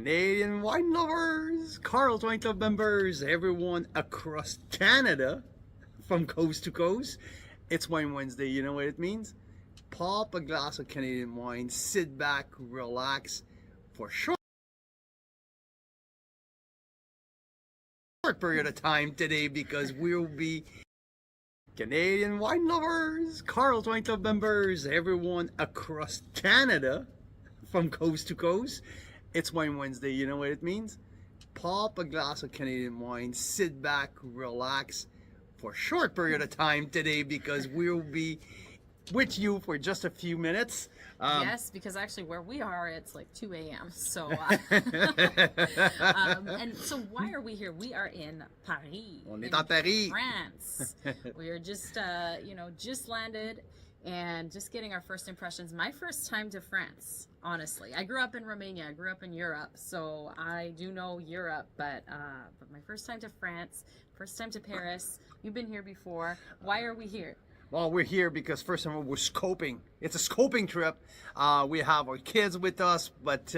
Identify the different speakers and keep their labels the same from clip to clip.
Speaker 1: Canadian wine lovers, Carl's Wine Club members, everyone across Canada, from coast to coast. It's Wine Wednesday. You know what it means? Pop a glass of Canadian wine, sit back, relax for a short period of time today because we'll be Canadian wine lovers, Carl's Wine Club members, everyone across Canada, from coast to coast. It's Wine Wednesday. You know what it means? Pop a glass of Canadian wine, sit back, relax for a short period of time today because we'll be with you for just a few minutes.
Speaker 2: Yes, because actually where we are, it's like 2 a.m. So, and so why are we here? We are in Paris.
Speaker 1: On est à Paris.
Speaker 2: France. We are just, just landed and just getting our first impressions. My first time to France, honestly. I grew up in Romania. I grew up in Europe, so I do know Europe. But my first time to France, first time to Paris. You've been here before. Why are we here?
Speaker 1: Well, we're here because first of all, we're scoping. It's a scoping trip. We have our kids with us, but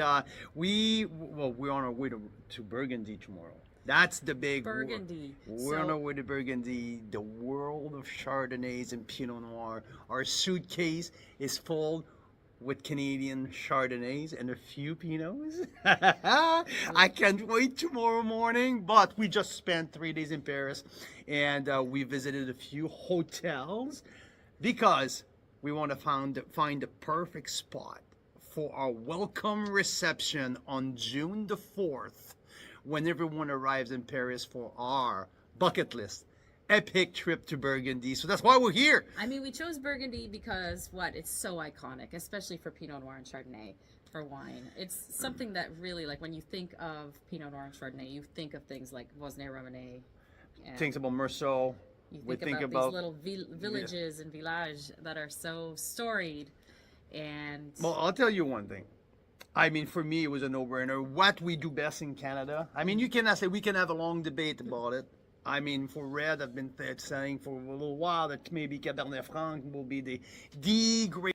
Speaker 1: we're on our way to Burgundy tomorrow. That's the big
Speaker 2: Burgundy.
Speaker 1: We're on our way to Burgundy, the world of Chardonnays and Pinot Noir. Our suitcase is full with Canadian Chardonnays and a few Pinots. I can't wait tomorrow morning, but we just spent 3 days in Paris and we visited a few hotels because we want to find the perfect spot for our welcome reception on June the 4th when everyone arrives in Paris for our bucket list epic trip to Burgundy. So that's why we're here.
Speaker 2: I mean, we chose Burgundy because it's so iconic, especially for Pinot Noir and Chardonnay for wine. It's something that really, like, when you think of Pinot Noir and Chardonnay, you think of things like Vosne-Romanée.
Speaker 1: Things about Meursault.
Speaker 2: You think about these little villages and villages that are so storied. And
Speaker 1: well, I'll tell you one thing. I mean, for me, it was a no-brainer. What we do best in Canada. I mean, you cannot say we can have a long debate about it. I mean, for red, I've been saying for a little while that maybe Cabernet Franc will be the great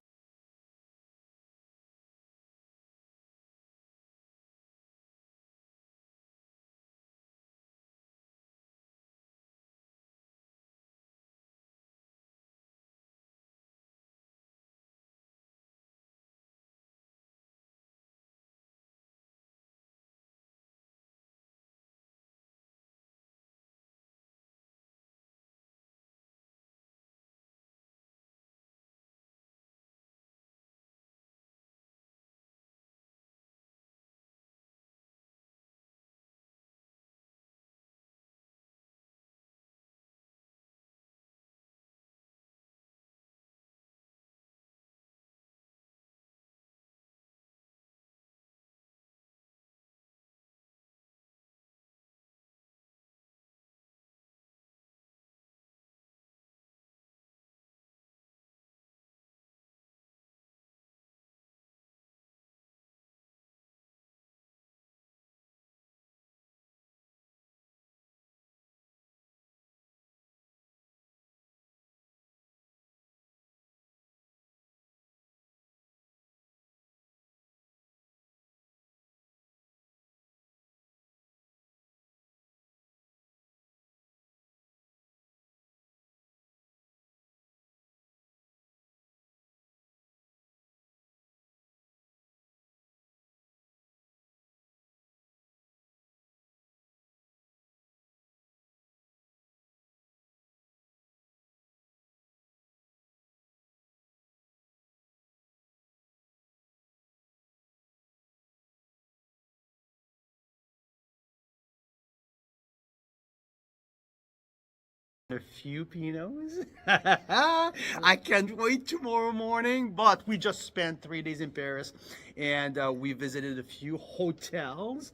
Speaker 1: a few Pinots. I can't wait tomorrow morning, but we just spent 3 days in Paris and we visited a few hotels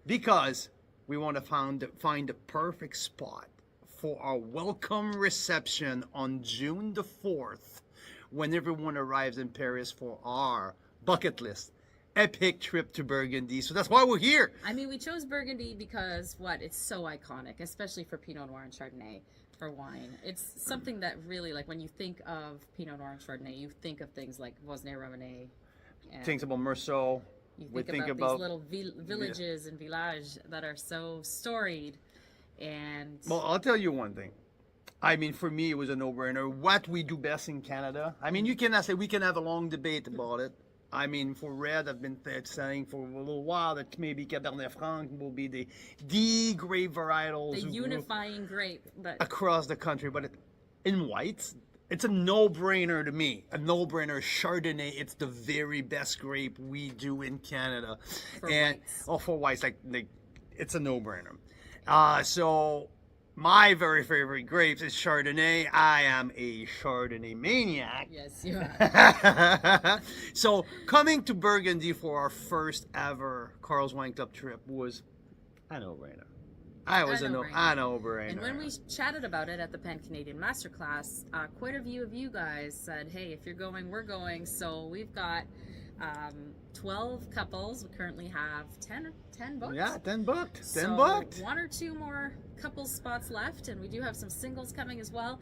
Speaker 1: because we want to find the perfect spot for our welcome reception on June the 4th when everyone arrives in Paris for our bucket list epic trip to Burgundy. So that's why we're here.
Speaker 2: I mean, we chose Burgundy because it's so iconic, especially for Pinot Noir and Chardonnay for wine. It's something that really, like, when you think of Pinot Noir and Chardonnay, you think of things like Vosne-Romanée.
Speaker 1: Things about Meursault.
Speaker 2: You
Speaker 1: We
Speaker 2: think,
Speaker 1: think
Speaker 2: about
Speaker 1: about
Speaker 2: these little villages and villages that are so storied, and
Speaker 1: Well, I'll tell you one thing. I mean, for me, it was a no-brainer. What we do best in Canada. I mean, you cannot say we can have a long debate about it. I mean, for red, I've been saying for a little while that maybe Cabernet Franc will be the grape varietals
Speaker 2: the
Speaker 1: who grew
Speaker 2: unifying grape. But
Speaker 1: across the country. But in whites, it's a no-brainer to me. A no-brainer. Chardonnay, it's the very best grape we do in Canada.
Speaker 2: For
Speaker 1: and
Speaker 2: whites.
Speaker 1: Oh, for whites, like it's a no-brainer. So my very favorite grapes is Chardonnay. I am a Chardonnay maniac.
Speaker 2: yes, you are.
Speaker 1: So coming to Burgundy for our first ever Carl's Wine Club trip was a no-brainer. A no-brainer.
Speaker 2: And when we chatted about it at the Pan Canadian Masterclass, quite a few of you guys said, "Hey, if you're going, we're going." So we've got 12 couples. We currently have 10 booked.
Speaker 1: Yeah, 10 booked. 10
Speaker 2: So
Speaker 1: booked.
Speaker 2: one or two more couples spots left, and we do have some singles coming as well.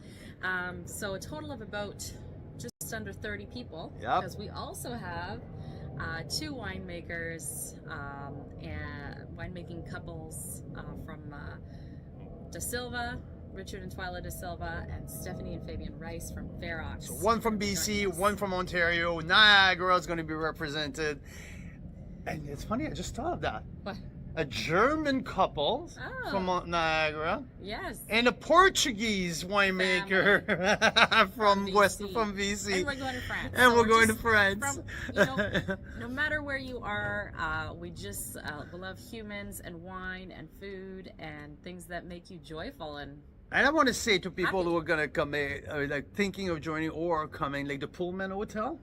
Speaker 2: So a total of about just under 30 people.
Speaker 1: Yep.
Speaker 2: Because we also have two winemakers and winemaking couples from Da Silva, Richard and Twyla Da Silva, and Stephanie and Fabian Rice from Fair Ox.
Speaker 1: So one from BC, one from Ontario. Niagara is going to be represented. And it's funny, I just thought of that.
Speaker 2: What?
Speaker 1: A German couple from Niagara.
Speaker 2: Yes.
Speaker 1: And a Portuguese winemaker from BC.
Speaker 2: And we're going to France.
Speaker 1: And
Speaker 2: So
Speaker 1: we're going to
Speaker 2: just
Speaker 1: France.
Speaker 2: no matter where you are, we just we love humans and wine and food and things that make you joyful and
Speaker 1: And I want to say to people
Speaker 2: happy.
Speaker 1: who are going to come, like thinking of joining or coming, like the Pullman Hotel,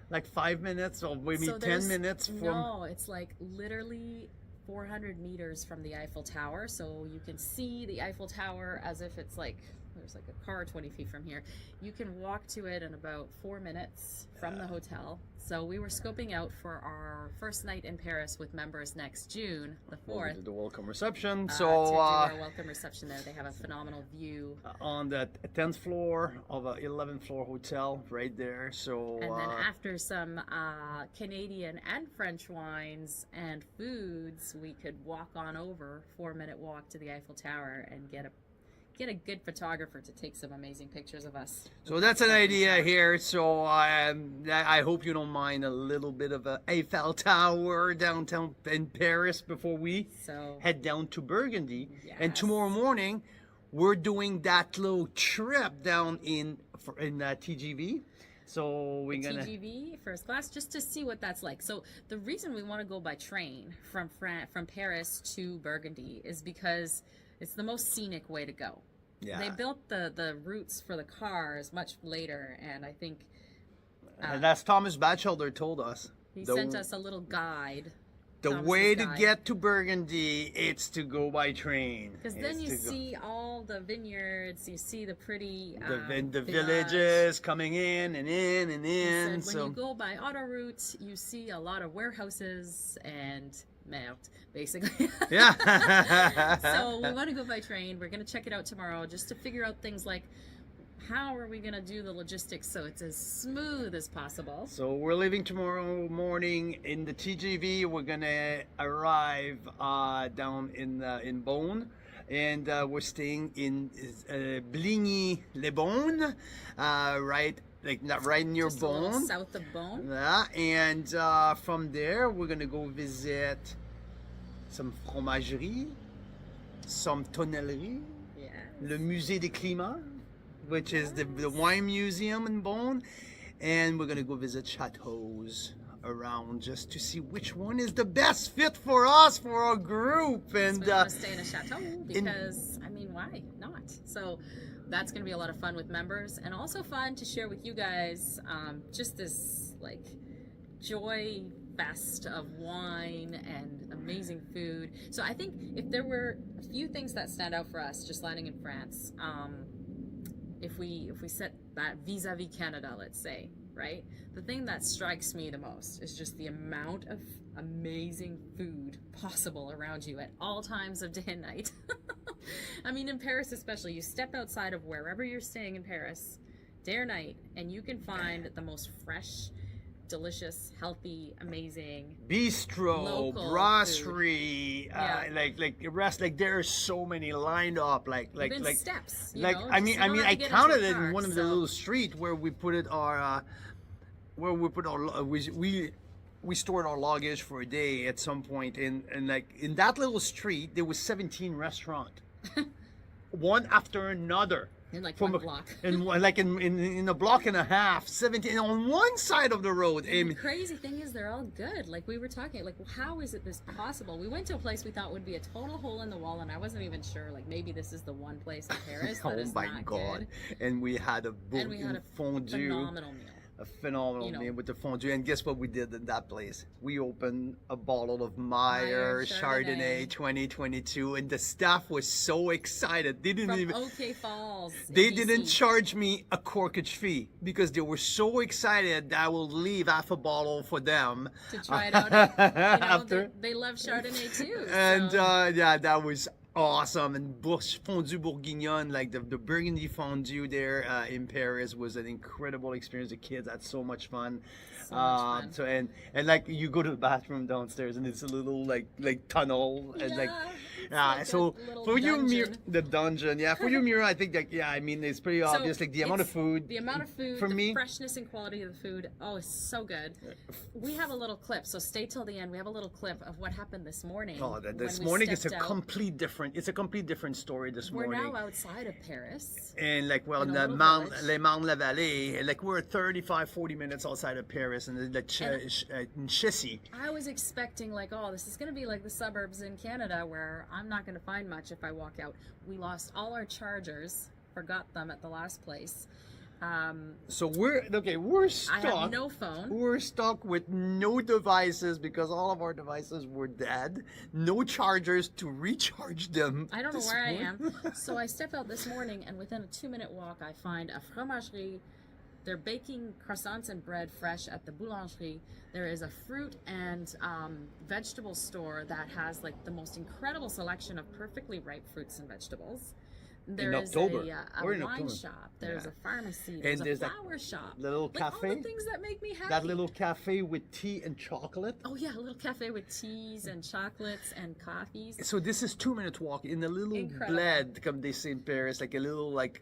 Speaker 1: like 5 minutes or maybe
Speaker 2: So
Speaker 1: 10 minutes from.
Speaker 2: No, it's like literally 400 meters from the Eiffel Tower, so you can see the Eiffel Tower as if it's like there's like a car 20 feet from here. You can walk to it in about 4 minutes from the hotel. So we were scoping out for our first night in Paris with members next June, the 4th.
Speaker 1: The welcome reception.
Speaker 2: To
Speaker 1: So
Speaker 2: do our welcome reception there. They have a phenomenal view.
Speaker 1: On the 10th floor of a 11th floor hotel right there. So
Speaker 2: And then after some Canadian and French wines and foods, we could walk on over, 4-minute walk to the Eiffel Tower and get a good photographer to take some amazing pictures of us.
Speaker 1: So that's an idea here. So I hope you don't mind a little bit of a Eiffel Tower downtown in Paris before we head down to Burgundy.
Speaker 2: Yes.
Speaker 1: And tomorrow morning, we're doing that little trip down in TGV. So we're gonna
Speaker 2: TGV first class just to see what that's like. So the reason we want to go by train from Paris to Burgundy is because it's the most scenic way to go.
Speaker 1: Yeah.
Speaker 2: They built the routes for the cars much later, and I think
Speaker 1: and that's Thomas Batchelder told us.
Speaker 2: he sent us a little guide.
Speaker 1: The
Speaker 2: Thomas's
Speaker 1: way to
Speaker 2: guide.
Speaker 1: get to Burgundy, it's to go by train.
Speaker 2: Because then you see all the vineyards, you see the pretty
Speaker 1: the villages coming in and in and in.
Speaker 2: When you go by autoroute, you see a lot of warehouses and merde, basically.
Speaker 1: Yeah.
Speaker 2: So we want to go by train. We're going to check it out tomorrow just to figure out things like how are we going to do the logistics so it's as smooth as possible.
Speaker 1: So we're leaving tomorrow morning in the TGV. We're going to arrive down in Beaune. And we're staying in Bligny-les-Beaunes, right near
Speaker 2: Just a little
Speaker 1: Beaune.
Speaker 2: south of Beaune.
Speaker 1: Yeah, and from there we're gonna go visit some fromagerie, some tonnellerie,
Speaker 2: Yeah.
Speaker 1: le Musée des Climats, which is the wine museum in Beaune, and we're gonna go visit chateaus around just to see which one is the best fit for us, for our group. And
Speaker 2: we want to stay in a chateau because I mean, why not? So that's going to be a lot of fun with members, and also fun to share with you guys just this like joy fest of wine and amazing food. So I think if there were a few things that stand out for us just landing in France, if we set that vis-a-vis Canada, let's say, right? The thing that strikes me the most is just the amount of amazing food possible around you at all times of day and night. I mean, in Paris especially, you step outside of wherever you're staying in Paris, day or night, and you can find the most fresh delicious, healthy, amazing.
Speaker 1: Bistro,
Speaker 2: Local
Speaker 1: brasserie,
Speaker 2: Yeah.
Speaker 1: like the rest. Like there are so many lined up.
Speaker 2: Even
Speaker 1: Like
Speaker 2: steps. You
Speaker 1: like
Speaker 2: know,
Speaker 1: I
Speaker 2: just
Speaker 1: mean
Speaker 2: you
Speaker 1: I
Speaker 2: don't
Speaker 1: mean
Speaker 2: have
Speaker 1: I
Speaker 2: to get into
Speaker 1: counted
Speaker 2: a
Speaker 1: it in
Speaker 2: car,
Speaker 1: one of the
Speaker 2: so-
Speaker 1: little street where we put it our we stored our luggage for a day at some point, and like in that little street there was 17 restaurant, one after another.
Speaker 2: in like
Speaker 1: From
Speaker 2: one block.
Speaker 1: in a block and a half, 17 on one side of the road.
Speaker 2: And
Speaker 1: And
Speaker 2: the crazy thing is, they're all good. Like we were talking, like how is it this possible? We went to a place we thought would be a total hole in the wall, and I wasn't even sure. Like maybe this is the one place in Paris that
Speaker 1: oh
Speaker 2: is
Speaker 1: my
Speaker 2: not
Speaker 1: God!
Speaker 2: good.
Speaker 1: And we had a
Speaker 2: And we had a
Speaker 1: fondue.
Speaker 2: phenomenal meal.
Speaker 1: A phenomenal
Speaker 2: You know.
Speaker 1: meal with the fondue. And guess what we did in that place? We opened a bottle of
Speaker 2: Meyer
Speaker 1: Meyer Chardonnay
Speaker 2: Chardonnay
Speaker 1: 2022, and the staff was so excited. They didn't
Speaker 2: From
Speaker 1: even.
Speaker 2: OK Falls. in
Speaker 1: They
Speaker 2: BC.
Speaker 1: didn't charge me a corkage fee because they were so excited that I will leave half a bottle for them
Speaker 2: to try it out. You know,
Speaker 1: after.
Speaker 2: they love Chardonnay too.
Speaker 1: And
Speaker 2: so.
Speaker 1: yeah, that was awesome. And fondue bourguignon, like the Burgundy fondue there in Paris, was an incredible experience. The kids had so much fun.
Speaker 2: So much fun.
Speaker 1: So and like you go to the bathroom downstairs and it's a little like tunnel and like.
Speaker 2: It's
Speaker 1: Yeah,
Speaker 2: like
Speaker 1: so
Speaker 2: a little
Speaker 1: for you, Mira,
Speaker 2: dungeon.
Speaker 1: the dungeon. Yeah, for you, Mira, I think that I mean, it's pretty
Speaker 2: So
Speaker 1: obvious. Like the amount of
Speaker 2: it's
Speaker 1: food.
Speaker 2: The amount of food,
Speaker 1: for
Speaker 2: the
Speaker 1: me.
Speaker 2: freshness and quality of the food. Oh, it's so good. We have a little clip, so stay till the end. We have a little clip of what happened this morning.
Speaker 1: Oh, this
Speaker 2: when we
Speaker 1: morning it's a
Speaker 2: stepped out.
Speaker 1: complete different. It's a complete different story this
Speaker 2: We're
Speaker 1: morning.
Speaker 2: now outside of Paris.
Speaker 1: And like, well,
Speaker 2: in a
Speaker 1: the
Speaker 2: little
Speaker 1: Mount,
Speaker 2: village.
Speaker 1: Les Mount La Vallée, like we're 40 minutes outside of Paris, and in Chessy.
Speaker 2: I was expecting like, oh, this is going to be like the suburbs in Canada where I'm not going to find much if I walk out. We lost all our chargers, forgot them at the last place.
Speaker 1: So we're stuck.
Speaker 2: I have no phone.
Speaker 1: We're stuck with no devices because all of our devices were dead. No chargers to recharge them.
Speaker 2: I don't know
Speaker 1: this
Speaker 2: where I
Speaker 1: morning.
Speaker 2: am. So I step out this morning, and within a 2-minute walk, I find a fromagerie. They're baking croissants and bread fresh at the boulangerie. There is a fruit and vegetable store that has like the most incredible selection of perfectly ripe fruits and vegetables. There is
Speaker 1: October.
Speaker 2: a
Speaker 1: We're in
Speaker 2: wine
Speaker 1: October.
Speaker 2: shop. There's
Speaker 1: Yeah.
Speaker 2: a pharmacy.
Speaker 1: And
Speaker 2: There's
Speaker 1: there's
Speaker 2: a
Speaker 1: that
Speaker 2: flower shop.
Speaker 1: little
Speaker 2: Like all
Speaker 1: cafe.
Speaker 2: the things that make me happy.
Speaker 1: That little cafe with tea and chocolate.
Speaker 2: Oh yeah, a little cafe with teas and chocolates and coffees.
Speaker 1: So this is 2 minutes walk in a little
Speaker 2: Incredible.
Speaker 1: bled, comme they say in Paris, like a little like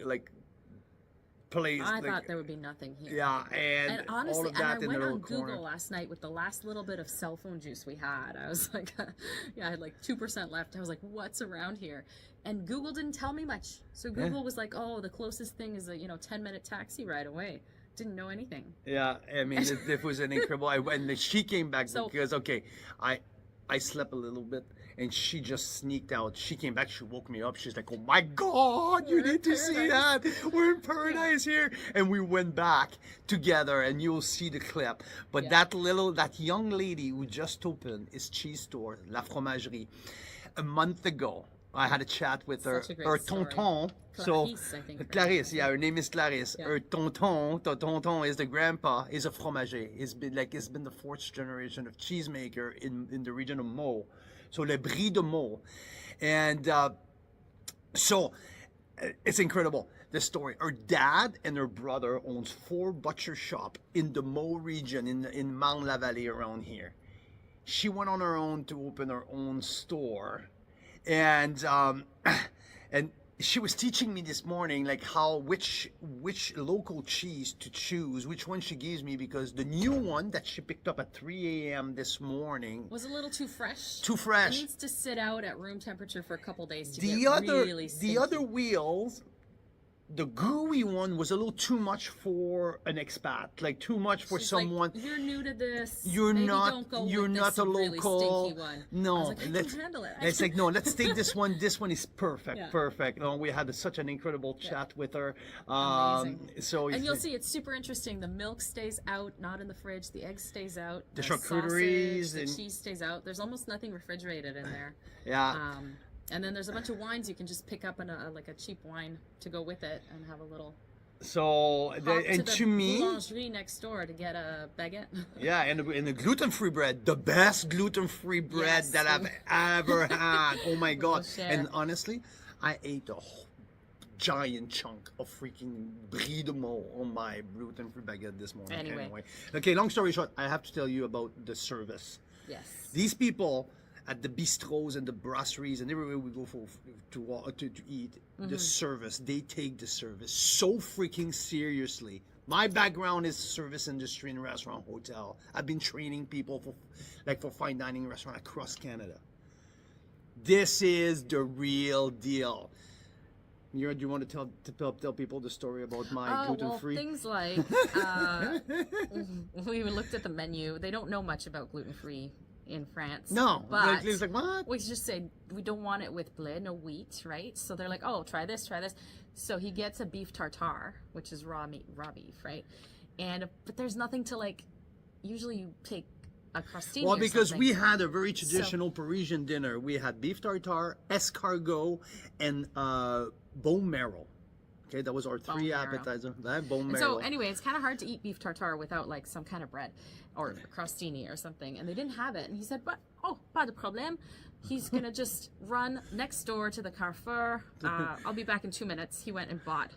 Speaker 1: place.
Speaker 2: I
Speaker 1: like,
Speaker 2: thought there would be nothing here.
Speaker 1: yeah, and
Speaker 2: honestly,
Speaker 1: all of that
Speaker 2: and I
Speaker 1: in
Speaker 2: went
Speaker 1: the
Speaker 2: on
Speaker 1: little
Speaker 2: Google
Speaker 1: corner.
Speaker 2: last night with the last little bit of cell phone juice we had. I was like, yeah, I had like 2% left. I was like, what's around here? And Google didn't tell me much. So Google was like, oh, the closest thing is a 10-minute taxi ride away. Didn't know anything.
Speaker 1: Yeah, I mean it was an incredible. And she came back
Speaker 2: So-
Speaker 1: because I slept a little bit. And she just sneaked out. She came back. She woke me up. She's like, "Oh my God, you
Speaker 2: We're in
Speaker 1: need to see that.
Speaker 2: paradise."
Speaker 1: We're in paradise here." And we went back together, and you'll see the clip. But
Speaker 2: Yeah.
Speaker 1: that young lady who just opened his cheese store, La Fromagerie, a month ago. I had a chat with her.
Speaker 2: Such a great
Speaker 1: Her
Speaker 2: story.
Speaker 1: tonton.
Speaker 2: Clarice, I think her
Speaker 1: Clarice,
Speaker 2: name
Speaker 1: yeah,
Speaker 2: is.
Speaker 1: her name is Clarice.
Speaker 2: Yeah.
Speaker 1: Her tonton is the grandpa, is a fromager. It's been the fourth generation of cheesemaker in the region of Meaux. So Le Brie de Meaux. And so it's incredible, this story. Her dad and her brother owns 4 butcher shop in the Meaux region, in Mount La Vallée around here. She went on her own to open her own store. And she was teaching me this morning like how which local cheese to choose, which one she gives me, because the new one that she picked up at 3 a.m. this morning
Speaker 2: Was a little too fresh.
Speaker 1: too
Speaker 2: It
Speaker 1: fresh.
Speaker 2: needs to sit out at room temperature for a couple days to
Speaker 1: The
Speaker 2: get
Speaker 1: other
Speaker 2: really
Speaker 1: the other
Speaker 2: stinky.
Speaker 1: wheels, the gooey one was a little too much for an expat, like too much for
Speaker 2: She's like,
Speaker 1: someone.
Speaker 2: you're new to this.
Speaker 1: You're
Speaker 2: Maybe
Speaker 1: not.
Speaker 2: Don't go
Speaker 1: You're
Speaker 2: with
Speaker 1: not
Speaker 2: this
Speaker 1: a
Speaker 2: really
Speaker 1: local.
Speaker 2: stinky one.
Speaker 1: No,
Speaker 2: I was like, I
Speaker 1: let's.
Speaker 2: can handle it.
Speaker 1: It's like no. Let's take this one. This one is perfect.
Speaker 2: Yeah.
Speaker 1: Perfect. No, we had such an incredible chat with her.
Speaker 2: Amazing.
Speaker 1: So
Speaker 2: And you'll see it's super interesting. The milk stays out, not in the fridge. The egg stays out.
Speaker 1: The
Speaker 2: sausage,
Speaker 1: charcuteries
Speaker 2: the
Speaker 1: and-
Speaker 2: cheese stays out. There's almost nothing refrigerated in there.
Speaker 1: Yeah.
Speaker 2: And then there's a bunch of wines you can just pick up in like a cheap wine to go with it and have a little.
Speaker 1: So
Speaker 2: Hop
Speaker 1: and
Speaker 2: to
Speaker 1: to
Speaker 2: the
Speaker 1: me,
Speaker 2: boulangerie next door to get a baguette.
Speaker 1: yeah, and the gluten-free bread, the best gluten-free bread
Speaker 2: Yes.
Speaker 1: that I've ever had. Oh my God!
Speaker 2: share.
Speaker 1: And honestly, I ate a giant chunk of freaking brie de meaux on my gluten-free baguette this morning.
Speaker 2: Anyway.
Speaker 1: Okay, long story short, I have to tell you about the service.
Speaker 2: Yes.
Speaker 1: These people at the bistros and the brasseries and everywhere we go to eat, the service, they take the service so freaking seriously. My background is service industry in restaurant, hotel. I've been training people for fine dining restaurant across Canada. This is the real deal. Mira, do you want to tell people the story about my gluten-free?
Speaker 2: Well, things like we looked at the menu. They don't know much about gluten-free in France.
Speaker 1: No,
Speaker 2: but
Speaker 1: it's like what?
Speaker 2: we just say we don't want it with blé, no wheat, right? So they're like, oh, try this. So he gets a beef tartare, which is raw beef, right? But there's nothing to like. Usually you take a crostini.
Speaker 1: Well,
Speaker 2: or
Speaker 1: because
Speaker 2: something.
Speaker 1: we had a very traditional Parisian dinner. We had beef tartare, escargot, and bone marrow. Okay, that was our three appetizers. That bone marrow.
Speaker 2: So anyway, it's kind of hard to eat beef tartare without like some kind of bread or crostini or something. And they didn't have it. And he said, "But pas de problème." He's gonna just run next door to the Carrefour. I'll be back in 2 minutes. He went and bought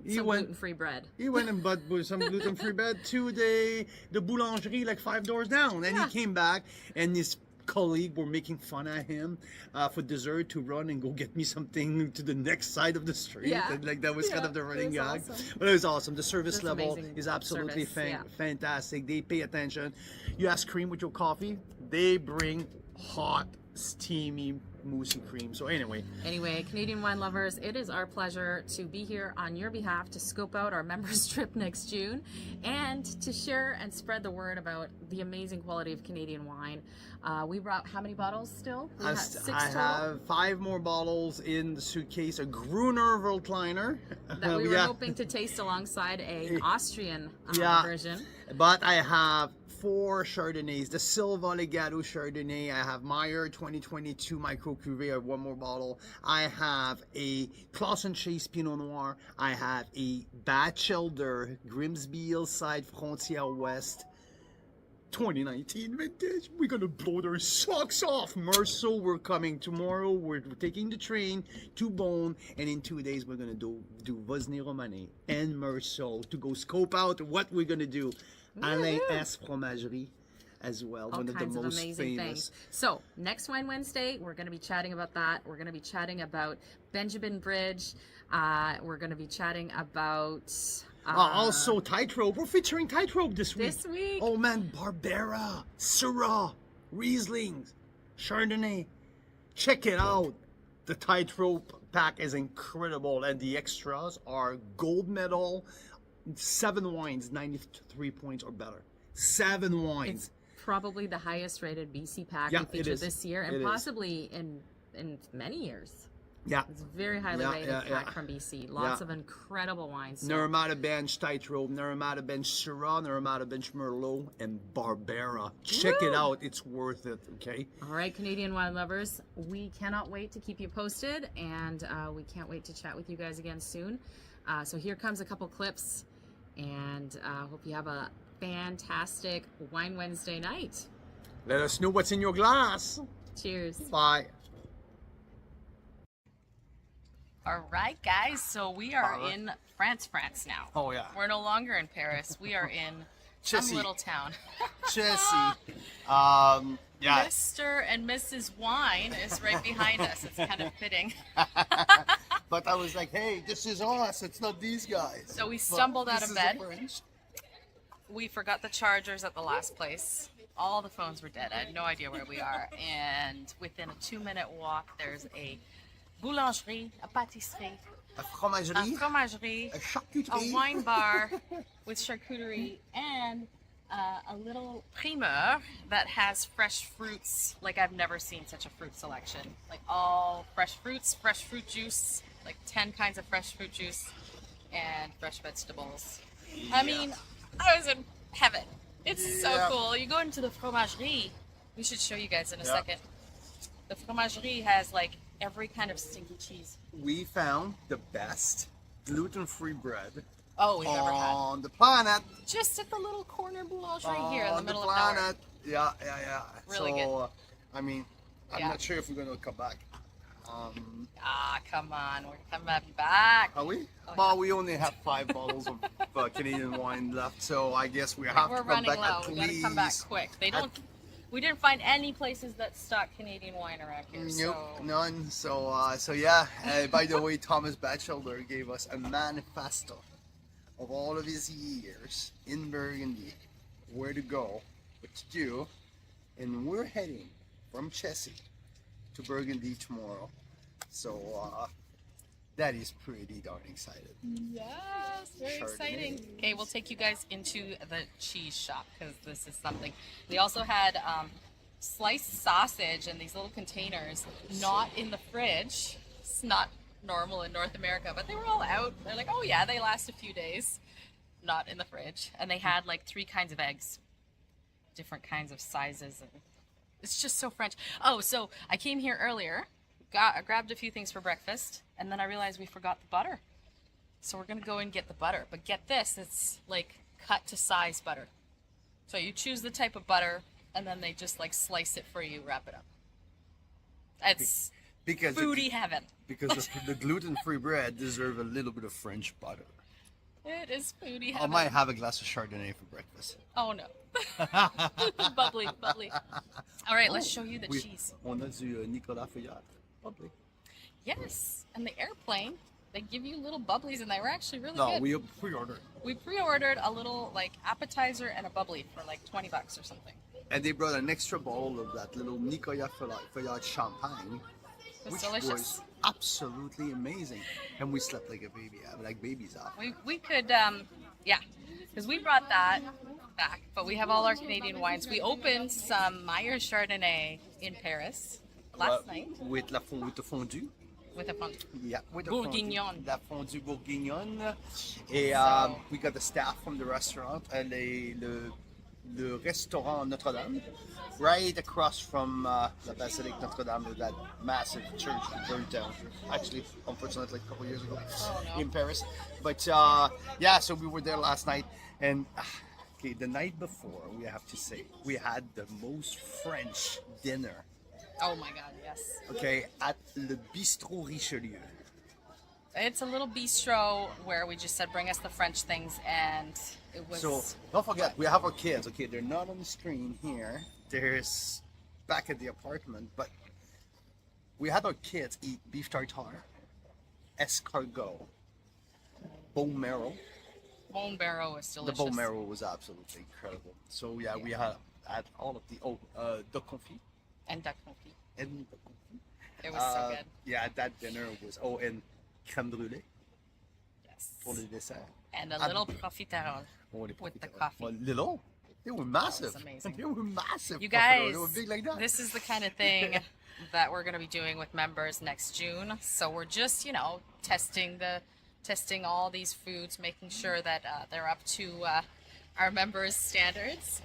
Speaker 2: some gluten-free bread.
Speaker 1: He went and bought some gluten-free bread to the boulangerie like 5 doors down. And he came back, and his colleague were making fun at him for dessert to run and go get me something to the next side of the street.
Speaker 2: Yeah.
Speaker 1: And, like that was kind of the running gag.
Speaker 2: Awesome.
Speaker 1: But it was awesome. The service
Speaker 2: That's
Speaker 1: level
Speaker 2: amazing
Speaker 1: is absolutely
Speaker 2: service,
Speaker 1: fantastic. They pay attention. You ask cream with your coffee, they bring hot, steamy, moussey cream. So anyway,
Speaker 2: Canadian wine lovers, it is our pleasure to be here on your behalf to scope out our members trip next June and to share and spread the word about the amazing quality of Canadian wine. We brought how many bottles still? We have 6
Speaker 1: I
Speaker 2: total
Speaker 1: have 5 more bottles in the suitcase. A Gruner Veltliner
Speaker 2: that we were hoping to taste alongside an Austrian version.
Speaker 1: But I have 4 Chardonnays. The Silva Legato Chardonnay. I have Meyer 2022 Micro Cuvée. I have 1 more bottle. I have a Claus & Chase Pinot Noir. I have a Batchelder Grimsby Hillside Frontier West 2019 vintage. We're gonna blow their socks off. Merceau, we're coming tomorrow. We're taking the train to Beaune, and in 2 days we're gonna do Vosne Romanée and Merceau to go scope out what we're gonna do. Alain S. Fromagerie as well,
Speaker 2: All
Speaker 1: one of the
Speaker 2: kinds of
Speaker 1: most
Speaker 2: amazing
Speaker 1: famous.
Speaker 2: things. So next Wine Wednesday, we're going to be chatting about that. We're going to be chatting about Benjamin Bridge. We're going to be chatting about
Speaker 1: Also Tightrope. We're featuring Tightrope this week.
Speaker 2: This week?
Speaker 1: Oh man, Barbera, Syrah, Riesling, Chardonnay. Check it out. The Tightrope pack is incredible, and the extras are gold medal, 7 wines, 93 points or better. 7 wines.
Speaker 2: It's probably the highest rated BC pack
Speaker 1: Yeah,
Speaker 2: we
Speaker 1: it
Speaker 2: featured
Speaker 1: is.
Speaker 2: this year, and
Speaker 1: It is.
Speaker 2: possibly in many years.
Speaker 1: Yeah.
Speaker 2: It's a very highly rated pack from BC. Lots of incredible wines. So
Speaker 1: Naramata Bench Tightrope, Naramata Bench Syrah, Naramata Bench Merlot, and Barbera. Check it out. It's worth it, okay?
Speaker 2: all right, Canadian wine lovers, we cannot wait to keep you posted, and we can't wait to chat with you guys again soon. So here comes a couple clips, and hope you have a fantastic Wine Wednesday night.
Speaker 1: Let us know what's in your glass.
Speaker 2: Cheers.
Speaker 1: Bye.
Speaker 2: All right, guys, so we are in France now.
Speaker 1: Oh, yeah.
Speaker 2: We're no longer in Paris. We are in
Speaker 1: Chessy.
Speaker 2: some little town.
Speaker 1: Chessy. Yeah.
Speaker 2: Mr. and Mrs. Wine is right behind us. It's kind of fitting.
Speaker 1: But I was like, hey, this is us. It's not these guys.
Speaker 2: So we stumbled
Speaker 1: But
Speaker 2: out of
Speaker 1: this
Speaker 2: bed.
Speaker 1: is the French.
Speaker 2: We forgot the chargers at the last place. All the phones were dead. I had no idea where we are. And within a 2-minute walk, there's a boulangerie, a pâtisserie,
Speaker 1: A fromagerie.
Speaker 2: a fromagerie,
Speaker 1: A charcuterie.
Speaker 2: a wine bar with charcuterie, and a little primeur that has fresh fruits. Like, I've never seen such a fruit selection. Like, all fresh fruits, fresh fruit juice, like 10 kinds of fresh fruit juice, and fresh vegetables. I mean, I was in heaven. It's so cool. You go into the fromagerie. We should show you guys in a second. The fromagerie has like every kind of stinky cheese.
Speaker 1: We found the best gluten-free bread
Speaker 2: We've ever had.
Speaker 1: on the planet.
Speaker 2: Just at the little corner boulangerie here in the middle of nowhere.
Speaker 1: Yeah.
Speaker 2: Really
Speaker 1: so, I mean, I'm
Speaker 2: Yeah.
Speaker 1: not sure if we're going to come back.
Speaker 2: Come on, we're coming back.
Speaker 1: Are we?
Speaker 2: Oh,
Speaker 1: Well, we only have 5 bottles of Canadian wine left, so I guess we have
Speaker 2: We're
Speaker 1: to come
Speaker 2: running
Speaker 1: back
Speaker 2: low.
Speaker 1: at
Speaker 2: We gotta
Speaker 1: least.
Speaker 2: come back quick. We didn't find any places that stock Canadian wine around here.
Speaker 1: Nope,
Speaker 2: So
Speaker 1: none. So yeah. By the way, Thomas Batchelder gave us a manifesto of all of his years in Burgundy, where to go, what to do, and we're heading from Chessy to Burgundy tomorrow. So that is pretty darn excited.
Speaker 2: yes, very
Speaker 1: Chardonnay.
Speaker 2: exciting. Okay, we'll take you guys into the cheese shop because this is something. We also had sliced sausage in these little containers, not in the fridge. It's not normal in North America, but they were all out. They're like, oh yeah, they last a few days. Not in the fridge. And they had like 3 kinds of eggs, different kinds of sizes. And it's just so French. Oh, so I came here earlier, grabbed a few things for breakfast, and then I realized we forgot the butter. So we're gonna go and get the butter. But get this, it's like cut to size butter. So you choose the type of butter, and then they just like slice it for you, wrap it up. It's
Speaker 1: Because
Speaker 2: foodie heaven.
Speaker 1: because the gluten-free bread deserve a little bit of French butter.
Speaker 2: It is foodie
Speaker 1: I
Speaker 2: heaven.
Speaker 1: might have a glass of Chardonnay for breakfast.
Speaker 2: Oh no. Bubbly, bubbly. All right, let's show you the cheese.
Speaker 1: On a du Nicolas Feuillade. Bubbly.
Speaker 2: Yes, and the airplane, they give you little bubblies, and they were actually really
Speaker 1: No,
Speaker 2: good.
Speaker 1: we pre-ordered.
Speaker 2: We pre-ordered a little like appetizer and a bubbly for like $20 or something.
Speaker 1: And they brought an extra bottle of that little Nicolas Feuillade champagne,
Speaker 2: It was
Speaker 1: which
Speaker 2: delicious.
Speaker 1: was absolutely amazing. And we slept like a baby, like babies out.
Speaker 2: We could, yeah, because we brought that back, but we have all our Canadian wines. We opened some Mira Chardonnay in Paris last night
Speaker 1: With the fondue.
Speaker 2: with a fondue.
Speaker 1: Yeah, with the
Speaker 2: Bourguignon.
Speaker 1: fondue, la fondue bourguignonne. Et
Speaker 2: So-
Speaker 1: we got the staff from the restaurant, le restaurant Notre-Dame, right across from the Basilique Notre-Dame, that massive church that burned down. Actually, unfortunately, a couple years ago
Speaker 2: no.
Speaker 1: in Paris. But yeah, so we were there last night, and okay, the night before, we have to say, we had the most French dinner.
Speaker 2: Oh my God, yes.
Speaker 1: Okay, at Le Bistrot Richelieu.
Speaker 2: It's a little bistro where we just said, bring us the French things, and it was...
Speaker 1: So don't forget, we have our kids. Okay, they're not on the screen here. There's back at the apartment, but we had our kids eat beef tartare, escargot, bone marrow.
Speaker 2: bone marrow was
Speaker 1: The
Speaker 2: delicious.
Speaker 1: bone marrow was absolutely incredible. So yeah, we had all of the duck confit
Speaker 2: And duck confit.
Speaker 1: and duck confit.
Speaker 2: It was so good.
Speaker 1: Yeah, that dinner was and crème brûlée
Speaker 2: Yes.
Speaker 1: pour le dessert.
Speaker 2: And a little profiterole
Speaker 1: Oh, les
Speaker 2: with the
Speaker 1: profiteroles.
Speaker 2: coffee.
Speaker 1: Well, little. They were massive.
Speaker 2: amazing.
Speaker 1: They were massive.
Speaker 2: You
Speaker 1: profiteroles.
Speaker 2: guys,
Speaker 1: They were big like that.
Speaker 2: this is the kind of thing that we're going to be doing with members next June. So we're just, testing all these foods, making sure that they're up to our members' standards.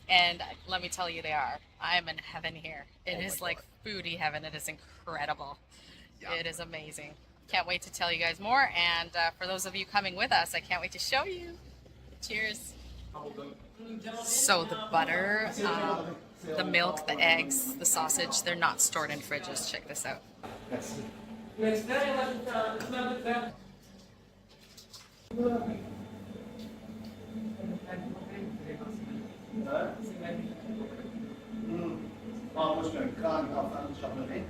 Speaker 2: And let me tell you, they are. I'm in heaven here. It
Speaker 1: Oh
Speaker 2: is
Speaker 1: my
Speaker 2: like foodie heaven. It is incredible.
Speaker 1: Yeah.
Speaker 2: It is amazing. Can't wait to tell you guys more. And for those of you coming with us, I can't wait to show you. Cheers. So the butter, the milk, the eggs, the sausage, they're not stored in fridges. Check this out.
Speaker 1: Ah, moi, je suis un grand fan de Chardonnay.